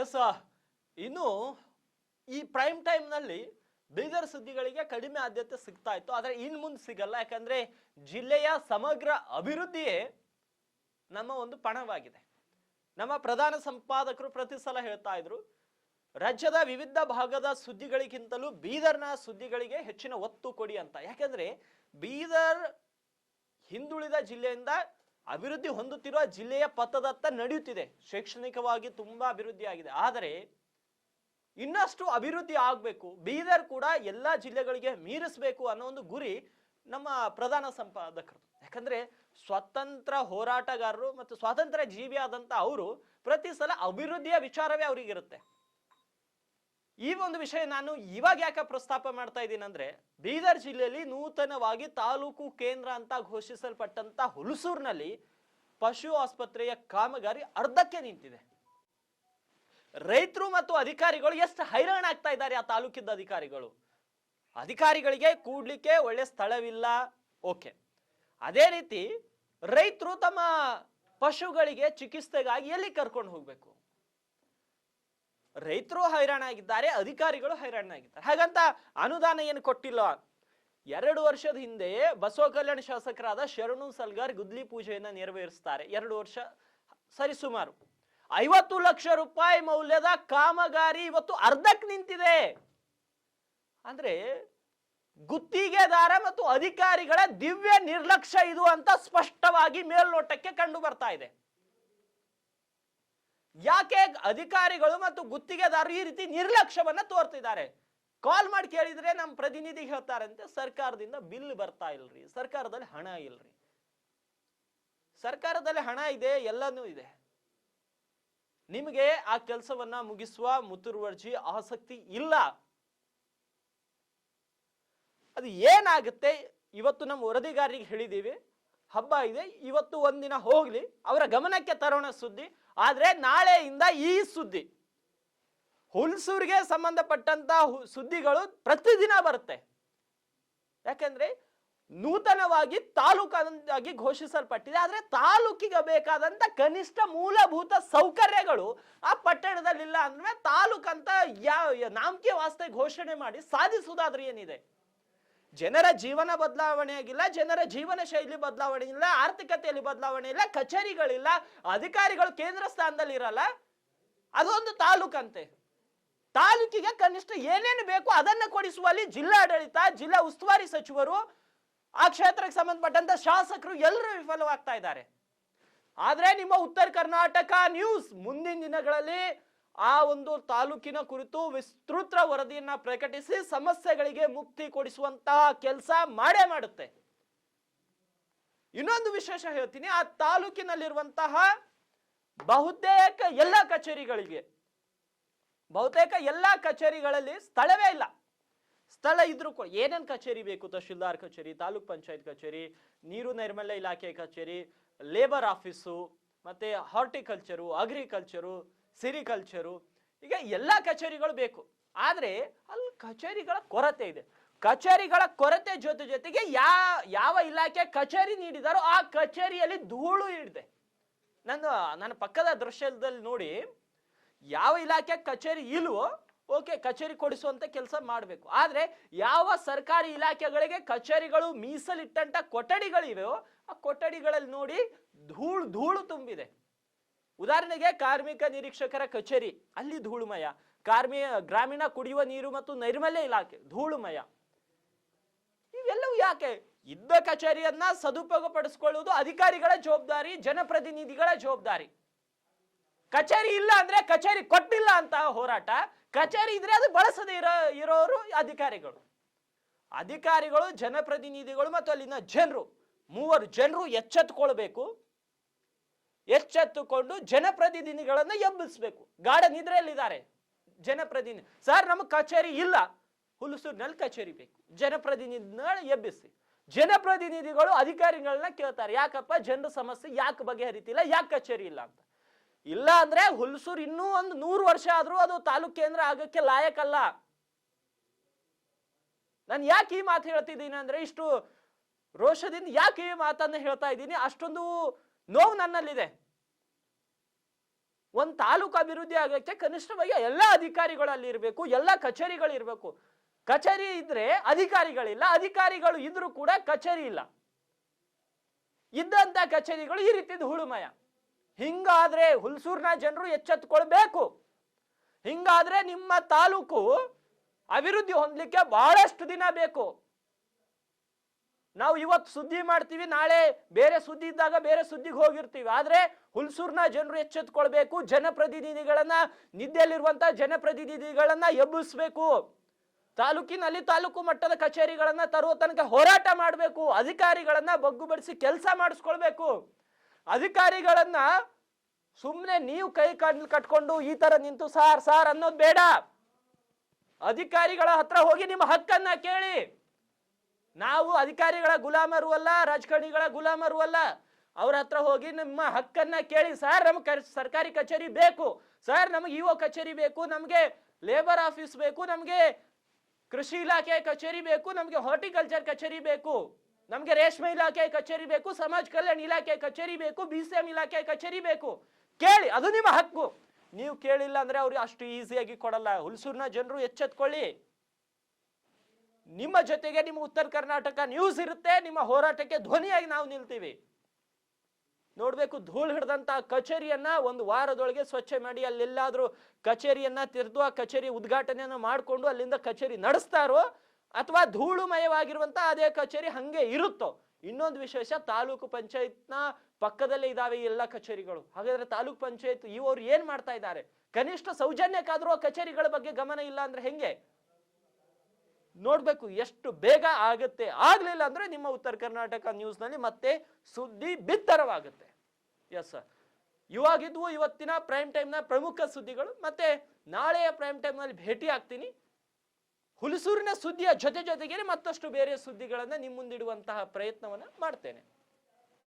S ಇನ್ನು ಈ prime time ನಲ್ಲಿ ಬೀದರ್ ಸುದ್ದಿಗಳಿಗೆ ಕಡಿಮೆ ಆದ್ಯತೆ ಸಿಗ್ತಾ ಇತ್ತು, ಆದ್ರೆ ಇನ್ ಮುಂದೆ ಸಿಗಲ್ಲ. ಯಾಕಂದ್ರೆ ಜಿಲ್ಲೆಯ ಸಮಗ್ರ ಅಭಿವೃದ್ಧಿಯೇ ನಮ್ಮ ಒಂದು ಪಣವಾಗಿದೆ. ನಮ್ಮ ಪ್ರಧಾನ ಸಂಪಾದಕರು ಪ್ರತಿ ಸಲ ಹೇಳ್ತಾ ಇದ್ರು, ರಾಜ್ಯದ ವಿವಿಧ ಭಾಗದ ಸುದ್ದಿಗಳಿಗಿಂತಲೂ ಬೀದರ್ನ ಸುದ್ದಿಗಳಿಗೆ ಹೆಚ್ಚಿನ ಒತ್ತು ಕೊಡಿ ಅಂತ. ಯಾಕಂದ್ರೆ ಬೀದರ್ ಹಿಂದುಳಿದ ಜಿಲ್ಲೆಯಿಂದ ಅಭಿವೃದ್ಧಿ ಹೊಂದುತ್ತಿರುವ ಜಿಲ್ಲೆಯ ಪಥದತ್ತ ನಡೆಯುತ್ತಿದೆ. ಶೈಕ್ಷಣಿಕವಾಗಿ ತುಂಬಾ ಅಭಿವೃದ್ಧಿ ಆಗಿದೆ, ಆದರೆ ಇನ್ನಷ್ಟು ಅಭಿವೃದ್ಧಿ ಆಗಬೇಕು, ಬೀದರ್ ಕೂಡ ಎಲ್ಲಾ ಜಿಲ್ಲೆಗಳಿಗೆ ಮೀರಿಸಬೇಕು ಅನ್ನೋ ಒಂದು ಗುರಿ ನಮ್ಮ ಪ್ರಧಾನ ಸಂಪಾದಕರು. ಯಾಕಂದ್ರೆ ಸ್ವಾತಂತ್ರ್ಯ ಹೋರಾಟಗಾರರು ಮತ್ತು ಸ್ವಾತಂತ್ರ್ಯ ಜೀವಿ ಆದಂತ ಅವರು ಪ್ರತಿ ಸಲ ಅಭಿವೃದ್ಧಿಯ ವಿಚಾರವೇ ಅವರಿಗಿರುತ್ತೆ. ಈ ಒಂದು ವಿಷಯ ನಾನು ಇವಾಗ ಯಾಕೆ ಪ್ರಸ್ತಾಪ ಮಾಡ್ತಾ ಇದ್ದೀನಿ ಅಂದ್ರೆ, ಬೀದರ್ ಜಿಲ್ಲೆಯಲ್ಲಿ ನೂತನವಾಗಿ ತಾಲೂಕು ಕೇಂದ್ರ ಅಂತ ಘೋಷಿಸಲ್ಪಟ್ಟಂತ ಹುಲಸೂರಿನಲ್ಲಿ ಪಶು ಆಸ್ಪತ್ರೆಯ ಕಾಮಗಾರಿ ಅರ್ಧಕ್ಕೆ ನಿಂತಿದೆ. ರೈತರು ಮತ್ತು ಅಧಿಕಾರಿಗಳು ಎಷ್ಟು ಹೈರಾಣ ಆಗ್ತಾ ಇದ್ದಾರೆ. ಆ ತಾಲೂಕಿದ್ದ ಅಧಿಕಾರಿಗಳಿಗೆ ಕೂಡ್ಲಿಕ್ಕೆ ಒಳ್ಳೆ ಸ್ಥಳವಿಲ್ಲ, ಓಕೆ. ಅದೇ ರೀತಿ ರೈತರು ತಮ್ಮ ಪಶುಗಳಿಗೆ ಚಿಕಿತ್ಸೆಗಾಗಿ ಎಲ್ಲಿ ಕರ್ಕೊಂಡು ಹೋಗ್ಬೇಕು? ರೈತರು ಹೈರಾಣ ಆಗಿದ್ದಾರೆ, ಅಧಿಕಾರಿಗಳು ಹೈರಾಣ ಆಗಿದ್ದಾರೆ. ಹಾಗಂತ ಅನುದಾನ ಏನು ಕೊಟ್ಟಿಲ್ಲ. 2 ವರ್ಷದ ಹಿಂದೆ ಬಸವ ಕಲ್ಯಾಣ ಶಾಸಕರಾದ ಶರಣು ಸಲ್ಗಾರ್ ಗುದ್ಲಿ ಪೂಜೆಯನ್ನ ನೆರವೇರಿಸ್ತಾರೆ. 2 ವರ್ಷ ಸರಿಸುಮಾರು 50 ಲಕ್ಷ ರೂಪಾಯಿ ಮೌಲ್ಯದ ಕಾಮಗಾರಿ ಇವತ್ತು ಅರ್ಧಕ್ಕೆ ನಿಂತಿದೆ. ಅಂದ್ರೆ ಗುತ್ತಿಗೆದಾರ ಮತ್ತು ಅಧಿಕಾರಿಗಳ ದಿವ್ಯ ನಿರ್ಲಕ್ಷ್ಯ ಇದು ಅಂತ ಸ್ಪಷ್ಟವಾಗಿ ಮೇಲ್ನೋಟಕ್ಕೆ ಕಂಡು ಬರ್ತಾ ಇದೆ. ಯಾಕೆ ಅಧಿಕಾರಿಗಳು ಮತ್ತು ಗುತ್ತಿಗೆದಾರರು ಈ ರೀತಿ ನಿರ್ಲಕ್ಷ್ಯವನ್ನ ತೋರ್ತಿದ್ದಾರೆ? ಕಾಲ್ ಮಾಡಿ ಕೇಳಿದ್ರೆ ನಮ್ಮ ಪ್ರತಿನಿಧಿ ಹೇಳ್ತಾರಂತೆ, ಸರ್ಕಾರದಿಂದ ಬಿಲ್ ಬರ್ತಾ ಇಲ್ರಿ, ಸರ್ಕಾರದಲ್ಲಿ ಹಣ ಇಲ್ರಿ. ಸರ್ಕಾರದಲ್ಲಿ ಹಣ ಇದೆ, ಎಲ್ಲನೂ ಇದೆ, ನಿಮಗೆ ಆ ಕೆಲಸವನ್ನ ಮುಗಿಸುವ ಮುತುವರ್ಜಿ ಆಸಕ್ತಿ ಇಲ್ಲ. ಅದು ಏನಾಗುತ್ತೆ ಇವತ್ತು ನಮ್ಮ ವರದಿಗಾರರಿಗೆ ಹೇಳಿದೀವಿ, ಹಬ್ಬ ಇದೆ, ಇವತ್ತು ಒಂದಿನ ಹೋಗ್ಲಿ, ಅವರ ಗಮನಕ್ಕೆ ತರೋಣ ಸುದ್ದಿ. ಆದ್ರೆ ನಾಳೆಯಿಂದ ಈ ಸುದ್ದಿ ಹುಲ್ಸೂರಿಗೆ ಸಂಬಂಧಪಟ್ಟಂತ ಸುದ್ದಿಗಳು ಪ್ರತಿದಿನ ಬರುತ್ತೆ. ಯಾಕಂದ್ರೆ ನೂತನವಾಗಿ ತಾಲೂಕಾಗಿ ಘೋಷಿಸಲ್ಪಟ್ಟಿದೆ, ಆದ್ರೆ ತಾಲೂಕಿಗೆ ಬೇಕಾದಂತ ಕನಿಷ್ಠ ಮೂಲಭೂತ ಸೌಕರ್ಯಗಳು ಆ ಪಟ್ಟಣದಲ್ಲಿಲ್ಲ ಅಂದ್ರೆ ತಾಲೂಕಂತ ನಾಮಕೆ ವಾಸ್ತೆ ಘೋಷಣೆ ಮಾಡಿ ಸಾಧಿಸುವುದಾದ್ರೆ ಏನಿದೆ? ಜನರ ಜೀವನ ಬದಲಾವಣೆ ಆಗಿಲ್ಲ, ಜನರ ಜೀವನ ಶೈಲಿ ಬದಲಾವಣೆ ಇಲ್ಲ, ಆರ್ಥಿಕತೆಯಲ್ಲಿ ಬದಲಾವಣೆ ಇಲ್ಲ, ಕಚೇರಿಗಳಿಲ್ಲ, ಅಧಿಕಾರಿಗಳು ಕೇಂದ್ರ ಸ್ಥಾನದಲ್ಲಿ ಇರಲ್ಲ. ಅದೊಂದು ತಾಲೂಕಂತೆ. ತಾಲೂಕಿಗೆ ಕನಿಷ್ಠ ಏನೇನು ಬೇಕು ಅದನ್ನ ಕೊಡಿಸುವಲ್ಲಿ ಜಿಲ್ಲಾಡಳಿತ, ಜಿಲ್ಲಾ ಉಸ್ತುವಾರಿ ಸಚಿವರು, ಆ ಕ್ಷೇತ್ರಕ್ಕೆ ಸಂಬಂಧಪಟ್ಟಂತ ಶಾಸಕರು ಎಲ್ಲರೂ ವಿಫಲವಾಗ್ತಾ ಇದ್ದಾರೆ. ಆದ್ರೆ ನಿಮ್ಮ ಉತ್ತರ ಕರ್ನಾಟಕ ನ್ಯೂಸ್ ಮುಂದಿನ ದಿನಗಳಲ್ಲಿ ಆ ಒಂದು ತಾಲೂಕಿನ ಕುರಿತು ವಿಸ್ತೃತ ವರದಿಯನ್ನ ಪ್ರಕಟಿಸಿ ಸಮಸ್ಯೆಗಳಿಗೆ ಮುಕ್ತಿ ಕೊಡಿಸುವಂತಹ ಕೆಲಸ ಮಾಡೇ ಮಾಡುತ್ತೆ. ಇನ್ನೊಂದು ವಿಶೇಷ ಹೇಳ್ತೀನಿ, ಆ ತಾಲೂಕಿನಲ್ಲಿರುವಂತಹ ಬಹುತೇಕ ಎಲ್ಲ ಕಚೇರಿಗಳಲ್ಲಿ ಸ್ಥಳವೇ ಇಲ್ಲ. ಸ್ಥಳ ಇದ್ರೂ ಕೂಡ ಏನೇನು ಕಚೇರಿ ಬೇಕು? ತಹಶೀಲ್ದಾರ್ ಕಚೇರಿ, ತಾಲೂಕ್ ಪಂಚಾಯತ್ ಕಚೇರಿ, ನೀರು ನೈರ್ಮಲ್ಯ ಇಲಾಖೆ ಕಚೇರಿ, ಲೇಬರ್ ಆಫೀಸು, ಮತ್ತೆ ಹಾರ್ಟಿಕಲ್ಚರು, ಅಗ್ರಿಕಲ್ಚರು, ಸಿರಿಕಲ್ಚರು, ಈಗ ಎಲ್ಲ ಕಚೇರಿಗಳು ಬೇಕು. ಆದ್ರೆ ಅಲ್ಲಿ ಕಚೇರಿಗಳ ಕೊರತೆ ಇದೆ. ಕಚೇರಿಗಳ ಕೊರತೆ ಜೊತೆಗೆ ಯಾವ ಇಲಾಖೆ ಕಚೇರಿ ನೀಡಿದಾರೋ ಆ ಕಚೇರಿಯಲ್ಲಿ ಧೂಳು ಇದೆ. ನನ್ನ ಪಕ್ಕದ ದೃಶ್ಯದಲ್ಲಿ ನೋಡಿ, ಯಾವ ಇಲಾಖೆ ಕಚೇರಿ ಇಲ್ವೋ ಓಕೆ, ಕಚೇರಿ ಕೊಡಿಸುವಂತ ಕೆಲಸ ಮಾಡಬೇಕು. ಆದ್ರೆ ಯಾವ ಸರ್ಕಾರಿ ಇಲಾಖೆಗಳಿಗೆ ಕಚೇರಿಗಳು ಮೀಸಲಿಟ್ಟಂತ ಕೊಠಡಿಗಳಿವೆಯೋ ಆ ಕೊಠಡಿಗಳಲ್ಲಿ ನೋಡಿ ಧೂಳು ತುಂಬಿದೆ. ಉದಾಹರಣೆಗೆ ಕಾರ್ಮಿಕ ನಿರೀಕ್ಷಕರ ಕಚೇರಿ, ಅಲ್ಲಿ ಧೂಳುಮಯ. ಗ್ರಾಮೀಣ ಕುಡಿಯುವ ನೀರು ಮತ್ತು ನೈರ್ಮಲ್ಯ ಇಲಾಖೆ ಧೂಳುಮಯ. ಇವೆಲ್ಲವೂ ಯಾಕೆ? ಇದ್ದ ಕಚೇರಿಯನ್ನ ಸದುಪಯೋಗ ಪಡಿಸಿಕೊಳ್ಳುವುದು ಅಧಿಕಾರಿಗಳ ಜವಾಬ್ದಾರಿ, ಜನಪ್ರತಿನಿಧಿಗಳ ಜವಾಬ್ದಾರಿ. ಕಚೇರಿ ಇಲ್ಲ ಅಂದ್ರೆ ಕಚೇರಿ ಕೊಟ್ಟಿಲ್ಲ ಅಂತ ಹೋರಾಟ, ಕಚೇರಿ ಇದ್ರೆ ಅದು ಬಳಸದೇ ಇರೋರು ಅಧಿಕಾರಿಗಳು, ಜನಪ್ರತಿನಿಧಿಗಳು ಮತ್ತು ಅಲ್ಲಿನ ಮೂವರು ಜನರು ಎಚ್ಚೆತ್ತುಕೊಂಡು ಜನಪ್ರತಿನಿಧಿಗಳನ್ನ ಎಬ್ಬಿಸ್ಬೇಕು. ಗಾಢ ನಿದ್ರೆಯಲ್ಲಿದ್ದಾರೆ ಜನಪ್ರತಿನಿಧಿ. ಸರ್ ನಮಗೆ ಕಚೇರಿ ಇಲ್ಲ, ಹುಲಸೂರಿನಲ್ಲಿ ಕಚೇರಿ ಬೇಕು, ಜನಪ್ರತಿನಿಧಿಗಳನ್ನ ಎಬ್ಬಿಸಿ. ಜನಪ್ರತಿನಿಧಿಗಳು ಅಧಿಕಾರಿಗಳನ್ನ ಕೇಳ್ತಾರೆ, ಯಾಕಪ್ಪ ಜನರ ಸಮಸ್ಯೆ ಯಾಕೆ ಬಗೆಹರಿತಿಲ್ಲ, ಯಾಕೆ ಕಚೇರಿ ಇಲ್ಲ ಅಂತ. ಇಲ್ಲ ಅಂದ್ರೆ ಹುಲಸೂರು ಇನ್ನೂ ಒಂದು 100 ವರ್ಷ ಆದ್ರೂ ಅದು ತಾಲೂಕ್ ಕೇಂದ್ರ ಆಗಕ್ಕೆ ಲಾಯಕಲ್ಲ. ನಾನು ಯಾಕೆ ಈ ಮಾತು ಹೇಳ್ತಿದ್ದೀನಿ ಅಂದ್ರೆ, ಇಷ್ಟು ರೋಷದಿಂದ ಯಾಕೆ ಈ ಮಾತನ್ನ ಹೇಳ್ತಾ ಇದ್ದೀನಿ, ಅಷ್ಟೊಂದು ನೋವು ನನ್ನಲ್ಲಿದೆ. ಒಂದು ತಾಲೂಕು ಅಭಿವೃದ್ಧಿ ಆಗಕ್ಕೆ ಕನಿಷ್ಠವಾಗಿ ಎಲ್ಲ ಅಧಿಕಾರಿಗಳು ಅಲ್ಲಿ ಇರಬೇಕು, ಎಲ್ಲ ಕಚೇರಿಗಳು ಇರಬೇಕು. ಕಚೇರಿ ಇದ್ರೆ ಅಧಿಕಾರಿಗಳಿಲ್ಲ, ಅಧಿಕಾರಿಗಳು ಇದ್ರೂ ಕೂಡ ಕಚೇರಿ ಇಲ್ಲ. ಇದ್ದಂತ ಕಚೇರಿಗಳು ಈ ರೀತಿ ಧೂಳುಮಯ. ಹಿಂಗಾದ್ರೆ ಹುಲ್ಸೂರ್ನ ಜನರು ಎಚ್ಚೆತ್ತುಕೊಳ್ಬೇಕು. ಹಿಂಗಾದ್ರೆ ನಿಮ್ಮ ತಾಲೂಕು ಅಭಿವೃದ್ಧಿ ಹೊಂದಲಿಕ್ಕೆ ಬಹಳಷ್ಟು ದಿನ ಬೇಕು. ನಾವು ಇವತ್ತು ಸುದ್ದಿ ಮಾಡ್ತೀವಿ, ನಾಳೆ ಬೇರೆ ಸುದ್ದಿ ಇದ್ದಾಗ ಬೇರೆ ಸುದ್ದಿಗೆ ಹೋಗಿರ್ತೀವಿ. ಆದ್ರೆ ಹುಲ್ಸೂರ್ನ ಜನರು ಎಚ್ಚೆತ್ತುಕೊಳ್ಬೇಕು. ಜನಪ್ರತಿನಿಧಿಗಳನ್ನ, ನಿದ್ದೆಯಲ್ಲಿರುವಂತ ಜನಪ್ರತಿನಿಧಿಗಳನ್ನ ಎಬ್ಬಿಸ್ಬೇಕು. ತಾಲೂಕಿನಲ್ಲಿ ತಾಲೂಕು ಮಟ್ಟದ ಕಚೇರಿಗಳನ್ನ ತರುವ ತನಕ ಹೋರಾಟ ಮಾಡಬೇಕು. ಅಧಿಕಾರಿಗಳನ್ನ ಬಗ್ಗುಬಡಿಸಿ ಕೆಲಸ ಮಾಡಿಸ್ಕೊಳ್ಬೇಕು. ಅಧಿಕಾರಿಗಳನ್ನ ಸುಮ್ಮನೆ ನೀವು ಕೈ ಕಟ್ಕೊಂಡು ಈ ತರ ನಿಂತು ಸಾರ್ ಸಾರ್ ಅನ್ನೋದು ಬೇಡ. ಅಧಿಕಾರಿಗಳ ಹತ್ರ ಹೋಗಿ ನಿಮ್ಮ ಹಕ್ಕನ್ನ ಕೇಳಿ. ನಾವು ಅಧಿಕಾರಿಗಳ ಗುಲಾಮರು ಅಲ್ಲ, ರಾಜಕಾರಣಿಗಳ ಗುಲಾಮರು ಅಲ್ಲ. ಅವ್ರ ಹತ್ರ ಹೋಗಿ ನಿಮ್ಮ ಹಕ್ಕನ್ನ ಕೇಳಿ. ಸರ್ ನಮ್ಗೆ ಸರ್ಕಾರಿ ಕಚೇರಿ ಬೇಕು, ಸರ್ ನಮಗೆ ಇಒ ಕಚೇರಿ ಬೇಕು, ನಮ್ಗೆ ಲೇಬರ್ ಆಫೀಸ್ ಬೇಕು, ನಮ್ಗೆ ಕೃಷಿ ಇಲಾಖೆ ಕಚೇರಿ ಬೇಕು, ನಮ್ಗೆ ಹಾರ್ಟಿಕಲ್ಚರ್ ಕಚೇರಿ ಬೇಕು, ನಮ್ಗೆ ರೇಷ್ಮೆ ಇಲಾಖೆ ಕಚೇರಿ ಬೇಕು, ಸಮಾಜ ಕಲ್ಯಾಣ ಇಲಾಖೆ ಕಚೇರಿ ಬೇಕು, BCM ಇಲಾಖೆ ಕಚೇರಿ ಬೇಕು. ಕೇಳಿ, ಅದು ನಿಮ್ಮ ಹಕ್ಕು. ನೀವು ಕೇಳಿಲ್ಲ ಅಂದ್ರೆ ಅವ್ರಿಗೆ ಅಷ್ಟು ಈಸಿಯಾಗಿ ಕೊಡಲ್ಲ. ಹುಲ್ಸೂರ್ನ ಜನರು ಎಚ್ಚೆತ್ಕೊಳ್ಳಿ. ನಿಮ್ಮ ಜೊತೆಗೆ ನಿಮ್ಮ ಉತ್ತರ ಕರ್ನಾಟಕ ನ್ಯೂಸ್ ಇರುತ್ತೆ. ನಿಮ್ಮ ಹೋರಾಟಕ್ಕೆ ಧ್ವನಿಯಾಗಿ ನಾವು ನಿಲ್ತೀವಿ. ನೋಡ್ಬೇಕು, ಧೂಳು ಹಿಡಿದಂತ ಕಚೇರಿಯನ್ನ ಒಂದು ವಾರದೊಳಗೆ ಸ್ವಚ್ಛ ಮಾಡಿ, ಅಲ್ಲೆಲ್ಲಾದ್ರೂ ಕಚೇರಿಯನ್ನ ತೆರೆದು ಆ ಕಚೇರಿ ಉದ್ಘಾಟನೆಯನ್ನ ಮಾಡಿಕೊಂಡು ಅಲ್ಲಿಂದ ಕಚೇರಿ ನಡೆಸ್ತಾರೋ, ಅಥವಾ ಧೂಳುಮಯವಾಗಿರುವಂತ ಅದೇ ಕಚೇರಿ ಹಂಗೆ ಇರುತ್ತೋ. ಇನ್ನೊಂದು ವಿಶೇಷ, ತಾಲೂಕು ಪಂಚಾಯತ್ನ ಪಕ್ಕದಲ್ಲೇ ಇದಾವೆ ಎಲ್ಲ ಕಚೇರಿಗಳು. ಹಾಗಾದ್ರೆ ತಾಲೂಕ್ ಪಂಚಾಯತ್ ಇವರು ಏನ್ ಮಾಡ್ತಾ ಇದ್ದಾರೆ? ಕನಿಷ್ಠ ಸೌಜನ್ಯಕ್ಕಾದ್ರೂ ಆ ಕಚೇರಿಗಳ ಬಗ್ಗೆ ಗಮನ ಇಲ್ಲ ಅಂದ್ರೆ ಹೆಂಗೆ? ನೋಡ್ಬೇಕು ಎಷ್ಟು ಬೇಗ ಆಗುತ್ತೆ. ಆಗ್ಲಿಲ್ಲ ಅಂದ್ರೆ ನಿಮ್ಮ ಉತ್ತರ ಕರ್ನಾಟಕ ನ್ಯೂಸ್ ನಲ್ಲಿ ಮತ್ತೆ ಸುದ್ದಿ ಬಿತ್ತರವಾಗುತ್ತೆ. ಎಸ್ ಸರ್, ಇವಾಗಿದ್ವು ಇವತ್ತಿನ ಪ್ರೈಮ್ ಟೈಮ್ ನ ಪ್ರಮುಖ ಸುದ್ದಿಗಳು. ಮತ್ತೆ ನಾಳೆಯ ಪ್ರೈಮ್ ಟೈಮ್ ನಲ್ಲಿ ಭೇಟಿ ಆಗ್ತೀನಿ. ಹುಲ್ಸೂರಿನ ಸುದ್ದಿಯ ಜೊತೆಗೆ ಮತ್ತಷ್ಟು ಬೇರೆ ಸುದ್ದಿಗಳನ್ನ ನಿಮ್ಮ ಮುಂದಿಡುವಂತಹ ಪ್ರಯತ್ನವನ್ನ ಮಾಡ್ತೇನೆ.